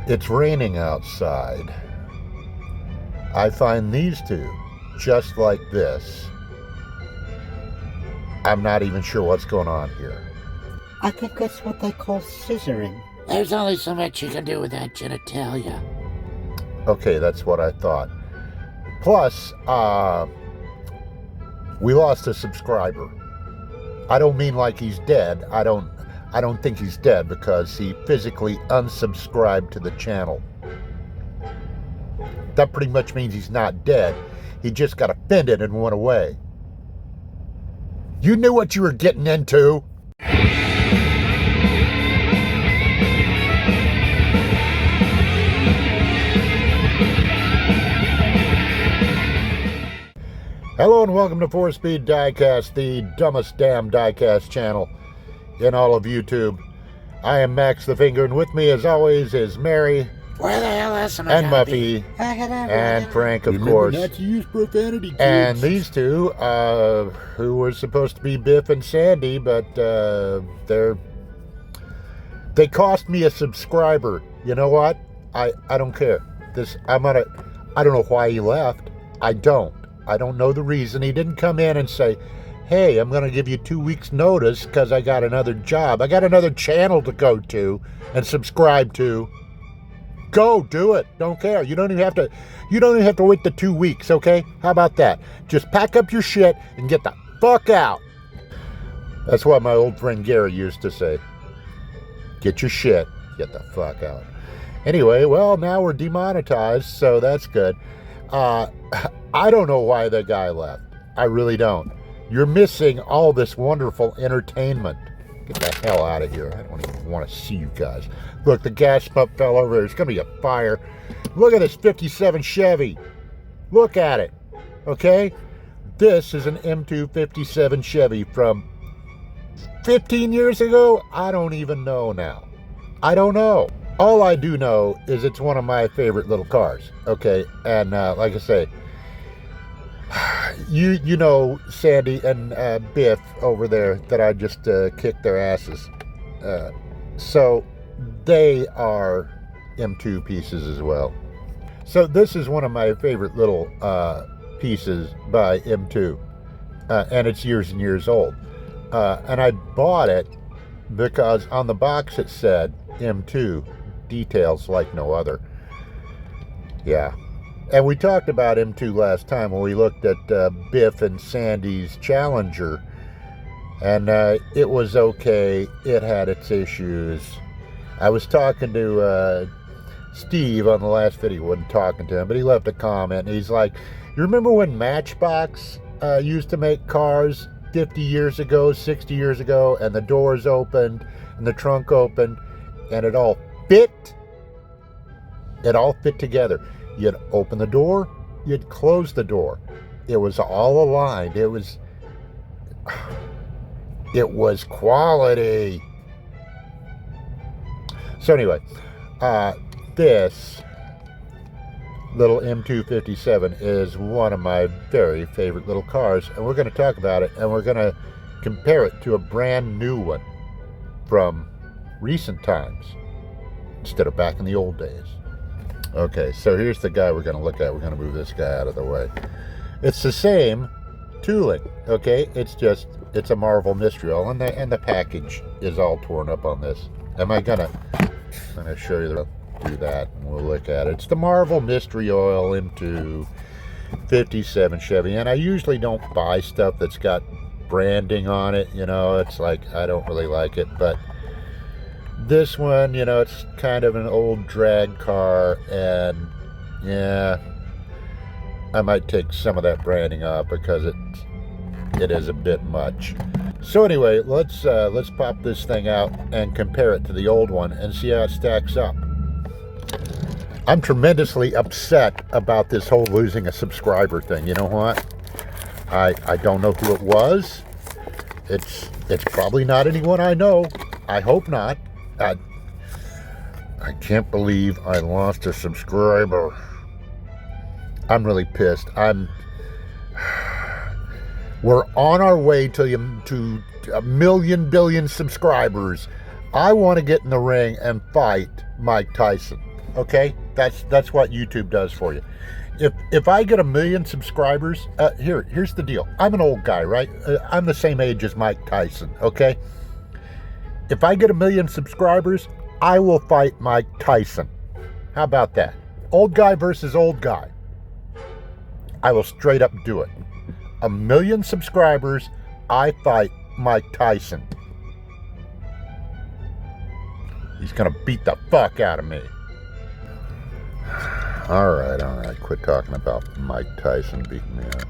It's raining outside. I find these two just like this. I'm not even sure what's going on here. I think that's what they call scissoring. There's only so much you can do with that genitalia. Okay, that's what I thought. Plus, we lost a subscriber. I don't mean like he's dead. I don't think he's dead because he physically unsubscribed to the channel. That pretty much means he's not dead. He just got offended and went away. You knew what you were getting into. Hello and welcome to 4-Speed DIECAST, the dumbest damn DIECAST channel in all of YouTube. I am Max the Finger, and with me as always is Mary. Where the hell else am I And gonna Muffy. be? And Frank, of Remember course. not to use profanity, kids. And these two, who were supposed to be Biff and Sandy, but they cost me a subscriber. You know what? I don't care. I don't know why he left. I don't know the reason. He didn't come in and say, hey, I'm going to give you 2 weeks notice because I got another job. I got another channel to go to and subscribe to. Go do it. Don't care. You don't even have to wait the 2 weeks, okay? How about that? Just pack up your shit and get the fuck out. That's what my old friend Gary used to say. Get your shit, get the fuck out. Anyway, well, now we're demonetized, so that's good. I don't know why the guy left. I really don't. You're missing all this wonderful entertainment. Get the hell out of here. I don't even want to see you guys. Look, the gas pump fell over there. There's going to be a fire. Look at this 57 Chevy. Look at it. Okay? This is an M2 57 Chevy from 15 years ago? I don't even know now. I don't know. All I do know is it's one of my favorite little cars. Okay? And like I say, you know Sandy and Biff over there that I just kicked their asses. So they are M2 pieces as well. So this is one of my favorite little pieces by M2. And it's years and years old. And I bought it because on the box it said M2, details like no other. Yeah. And we talked about M2 last time when we looked at Biff and Sandy's Challenger. And it was okay. It had its issues. I was talking to Steve on the last video. Wasn't talking to him, but he left a comment. And he's like, you remember when Matchbox used to make cars 50 years ago, 60 years ago, and the doors opened and the trunk opened and it all fit? It all fit together. You'd open the door, you'd close the door. It was all aligned. It was quality. So anyway, this little M257 is one of my very favorite little cars, and we're going to talk about it, and we're going to compare it to a brand new one from recent times instead of back in the old days. Okay, so here's the guy we're going to look at. We're going to move this guy out of the way. It's the same tooling, okay? It's a Marvel Mystery Oil, and the package is all torn up on this. I'm going to show you do that, and we'll look at it. It's the Marvel Mystery Oil M2 57 Chevy, and I usually don't buy stuff that's got branding on it. You know, it's like, I don't really like it, but this one, you know, it's kind of an old drag car, and yeah, I might take some of that branding off because it is a bit much. So anyway, let's pop this thing out and compare it to the old one and see how it stacks up. I'm tremendously upset about this whole losing a subscriber thing. You know what? I don't know who it was. It's probably not anyone I know. I hope not. I can't believe I lost a subscriber. I'm really pissed. We're on our way to a million billion subscribers. I want to get in the ring and fight Mike Tyson. Okay, that's what YouTube does for you. If I get 1 million subscribers, here's the deal. I'm an old guy, right? I'm the same age as Mike Tyson. Okay, if I get 1 million subscribers, I will fight Mike Tyson. How about that? Old guy versus old guy. I will straight up do it. 1 million subscribers, I fight Mike Tyson. He's gonna beat the fuck out of me. All right. Quit talking about Mike Tyson beating me up.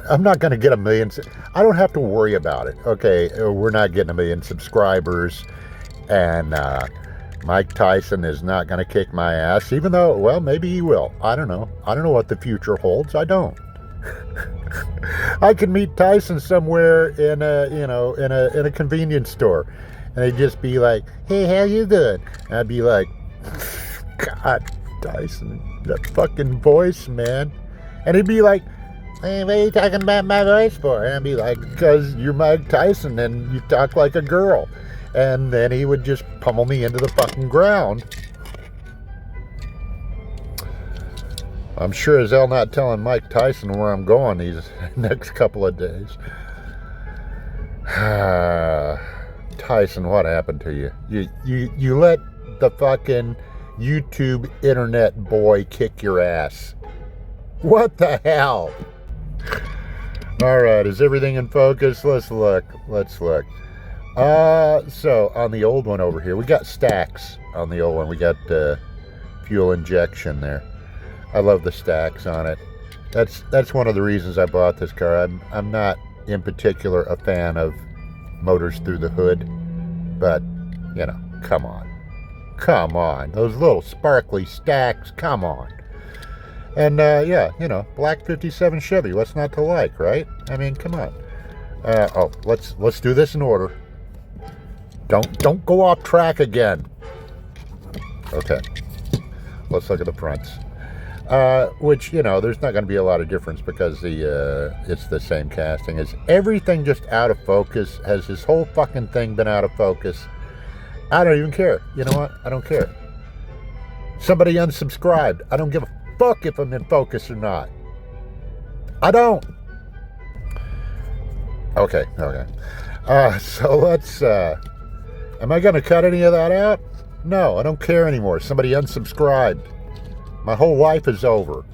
I'm not gonna get 1 million. I don't have to worry about it. Okay, we're not getting 1 million subscribers, and Mike Tyson is not gonna kick my ass. Even though, well, maybe he will. I don't know. I don't know what the future holds. I don't. I could meet Tyson somewhere in a convenience store, and he'd just be like, "Hey, how you doing?" And I'd be like, "God, Tyson, that fucking voice, man." And he'd be like, "Hey, what are you talking about my voice for?" And I'd be like, "Because you're Mike Tyson and you talk like a girl." And then he would just pummel me into the fucking ground. I'm sure as hell not telling Mike Tyson where I'm going these next couple of days. Tyson, what happened to you? You let the fucking YouTube internet boy kick your ass. What the hell? All right, is everything in focus? Let's look. So on the old one over here, we got stacks on the old one. We got fuel injection there. I love the stacks on it. That's one of the reasons I bought this car. I'm not in particular a fan of motors through the hood, but come on, those little sparkly stacks, come on. And black 57 Chevy, what's not to like, right? I mean, come on. Let's do this in order. Don't go off track again. Okay, let's look at the fronts. Which, there's not going to be a lot of difference because it's the same casting. Is everything just out of focus? Has this whole fucking thing been out of focus? I don't even care. You know what? I don't care. Somebody unsubscribed. I don't give a fuck if I'm in focus or not. I don't. Okay. So let's, am I going to cut any of that out? No, I don't care anymore. Somebody unsubscribed. My whole life is over.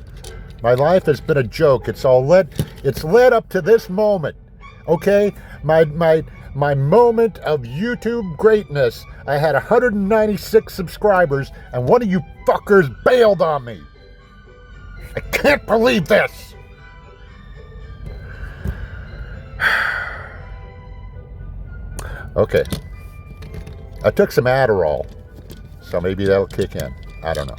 My life has been a joke. It's led up to this moment. Okay? My moment of YouTube greatness. I had 196 subscribers, and one of you fuckers bailed on me. I can't believe this. Okay. I took some Adderall, so maybe that'll kick in. I don't know.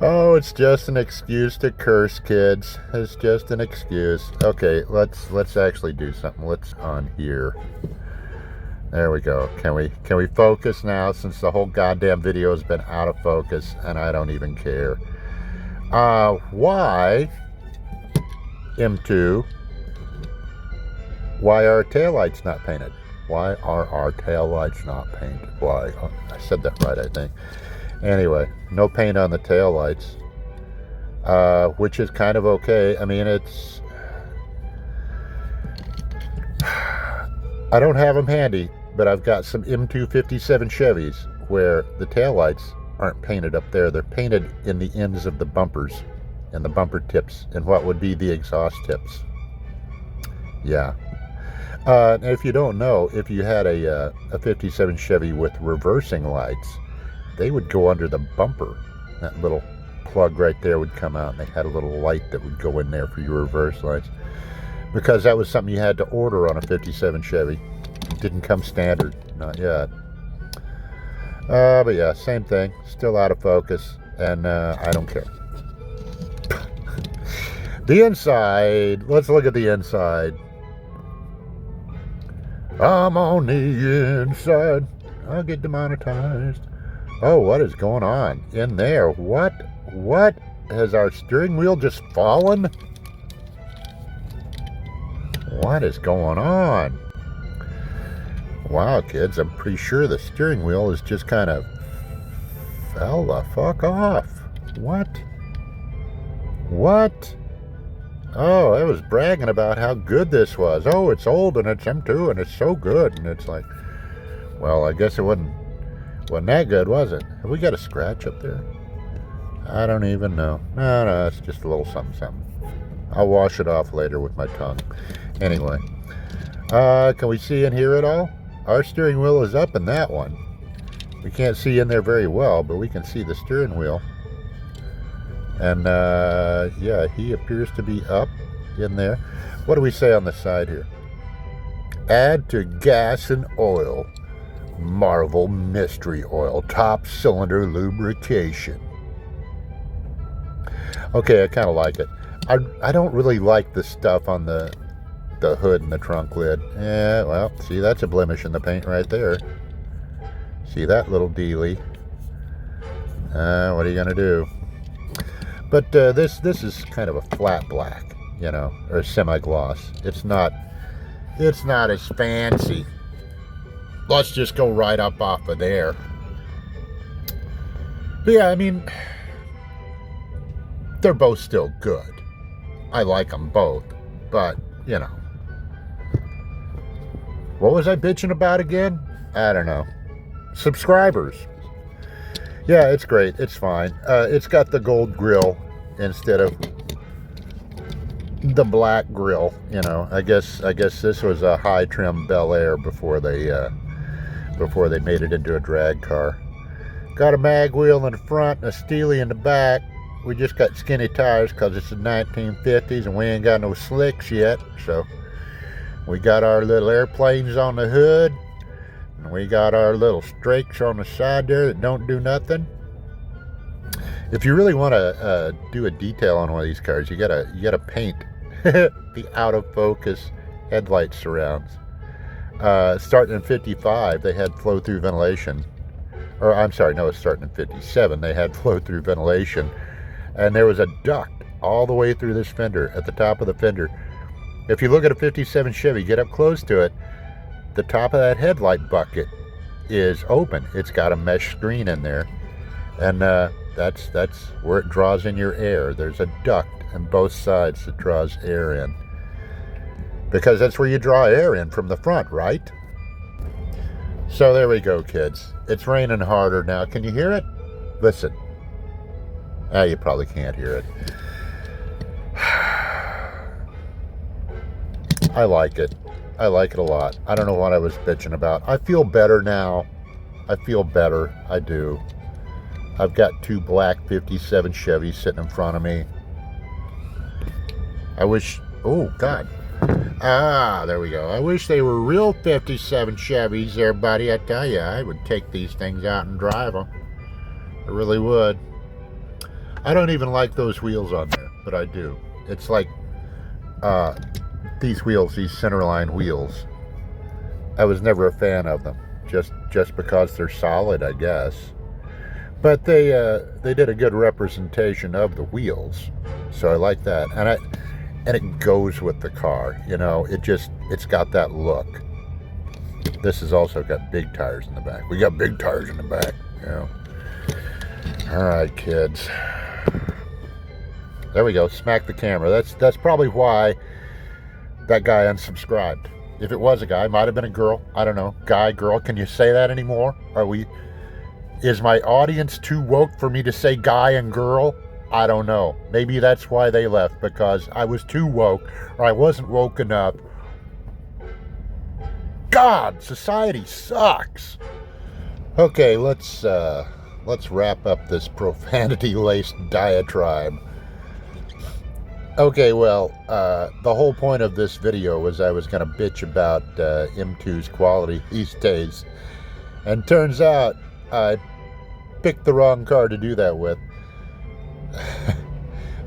Oh, it's just an excuse to curse, kids. It's just an excuse. Okay, let's actually do something. Let's on here. There we go. Can we focus now, since the whole goddamn video has been out of focus and I don't even care? Why M2? Why are our taillights not painted? Why are our taillights not painted? Why? Oh, I said that right, I think. Anyway, no paint on the taillights, which is kind of okay. I mean, I don't have them handy, but I've got some M257 Chevys where the taillights aren't painted up there. They're painted in the ends of the bumpers and the bumper tips and what would be the exhaust tips. Yeah. And if you don't know, if you had a 57 Chevy with reversing lights, they would go under the bumper. That little plug right there would come out, and they had a little light that would go in there for your reverse lights, because that was something you had to order on a 57 Chevy. It didn't come standard, not yet. But yeah, same thing, still out of focus, and I don't care. The inside, let's look at the inside. I'm on the inside, I'll get demonetized. Oh, what is going on in there? What has our steering wheel just fallen? What is going on? Wow, kids, I'm pretty sure the steering wheel is just kind of fell the fuck off. What? What? Oh, I was bragging about how good this was. Oh, it's old and it's M2 and it's so good. And it's like, well, I guess it wasn't that good, was it? Have we got a scratch up there? I don't even know. No, it's just a little something, something. I'll wash it off later with my tongue. Anyway, can we see and hear it all? Our steering wheel is up in that one. We can't see in there very well, but we can see the steering wheel. And yeah, he appears to be up in there. What do we say on the side here? Add to gas and oil. Marvel Mystery Oil. Top cylinder lubrication. Okay, I kind of like it. I don't really like the stuff on the hood and the trunk lid. Yeah, well, see, that's a blemish in the paint right there. See that little dealie? What are you gonna do? But this is kind of a flat black, you know, or a semi-gloss. It's not as fancy. Let's just go right up off of there. But yeah, I mean, they're both still good. I like them both, but, you know. What was I bitching about again? I don't know. Subscribers. Yeah, it's great. It's fine. It's got the gold grill instead of the black grill. You know, I guess this was a high trim Bel Air before they made it into a drag car. Got a mag wheel in the front and a steely in the back. We just got skinny tires because it's the 1950s and we ain't got no slicks yet. So we got our little airplanes on the hood. And we got our little strakes on the side there that don't do nothing. If you really want to do a detail on one of these cars, you gotta paint the out of focus headlight surrounds. Starting in 55, they had flow through ventilation. Or I'm sorry, no, it's starting in 57. They had flow through ventilation, and there was a duct all the way through this fender at the top of the fender. If you look at a 57 Chevy, get up close to it. The top of that headlight bucket is open. It's got a mesh screen in there, and that's where it draws in your air. There's a duct on both sides that draws air in, because that's where you draw air in from the front, right? So there we go, kids. It's raining harder now. Can you hear it? Listen. You probably can't hear it. I like it. I like it a lot. I don't know what I was bitching about. I feel better now. I feel better. I do. I've got two black 57 Chevys sitting in front of me. I wish... Oh, God. There we go. I wish they were real 57 Chevys there, buddy. I tell you, I would take these things out and drive them. I really would. I don't even like those wheels on there, but I do. It's like... these wheels, these centerline wheels, I was never a fan of them, just because they're solid, I guess. But they did a good representation of the wheels, so I like that, and it goes with the car. You know, it's got that look. This has also got big tires in the back. We got big tires in the back. You know. All right, kids. There we go. Smack the camera. That's probably why that guy unsubscribed. If it was a guy, might have been a girl. I don't know. Guy, girl, can you say that anymore? Is my audience too woke for me to say guy and girl? I don't know. Maybe that's why they left, because I was too woke, or I wasn't woke enough. God, society sucks. Okay, let's wrap up this profanity-laced diatribe. Okay, well, the whole point of this video was I was going to bitch about M2's quality these days. And turns out I picked the wrong car to do that with.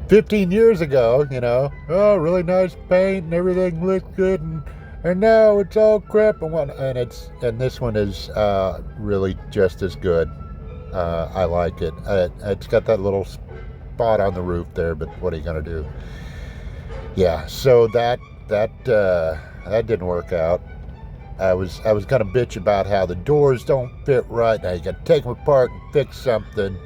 15 years ago, you know, oh, really nice paint and everything looks good, and now it's all crap and whatnot. And this one is really just as good. I like it. It's got that little spot on the roof there, but what are you gonna do? Yeah, so that didn't work out. I was gonna bitch about how the doors don't fit right. Now you gotta take them apart and fix something.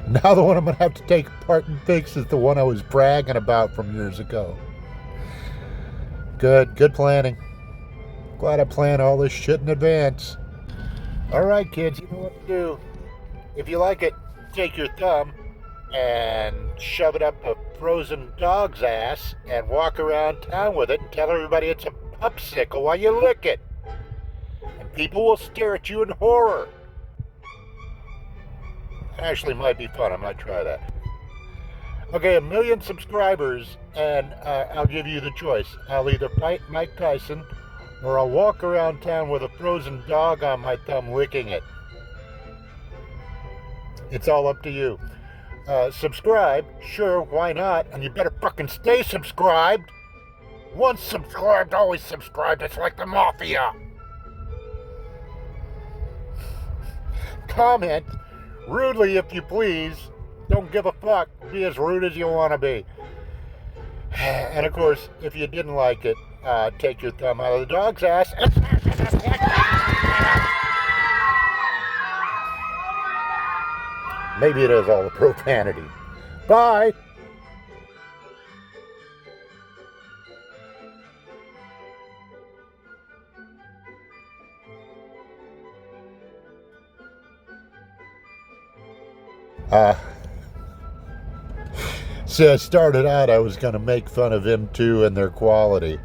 Now the one I'm gonna have to take apart and fix is the one I was bragging about from years ago. Good planning. Glad I planned all this shit in advance. Alright kids, you know what to do. If you like it, take your thumb and shove it up a frozen dog's ass and walk around town with it and tell everybody it's a popsicle while you lick it. And people will stare at you in horror. Actually might be fun. I might try that. Okay, 1 million subscribers and I'll give you the choice. I'll either fight Mike Tyson or I'll walk around town with a frozen dog on my thumb licking it. It's all up to you. Subscribe, sure, why not? And you better fucking stay subscribed. Once subscribed, always subscribed. It's like the mafia. Comment rudely if you please. Don't give a fuck. Be as rude as you want to be. And of course, if you didn't like it, take your thumb out of the dog's ass. Maybe it is all the profanity. Bye. See, I started out, I was going to make fun of M2 and their quality.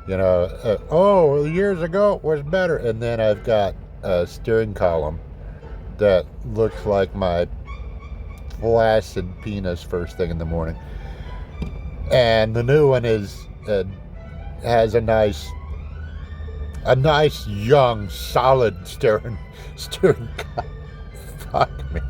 You know, years ago it was better. And then I've got a steering column that looks like my flaccid penis first thing in the morning. And the new one has a nice young, solid steering column. Fuck me.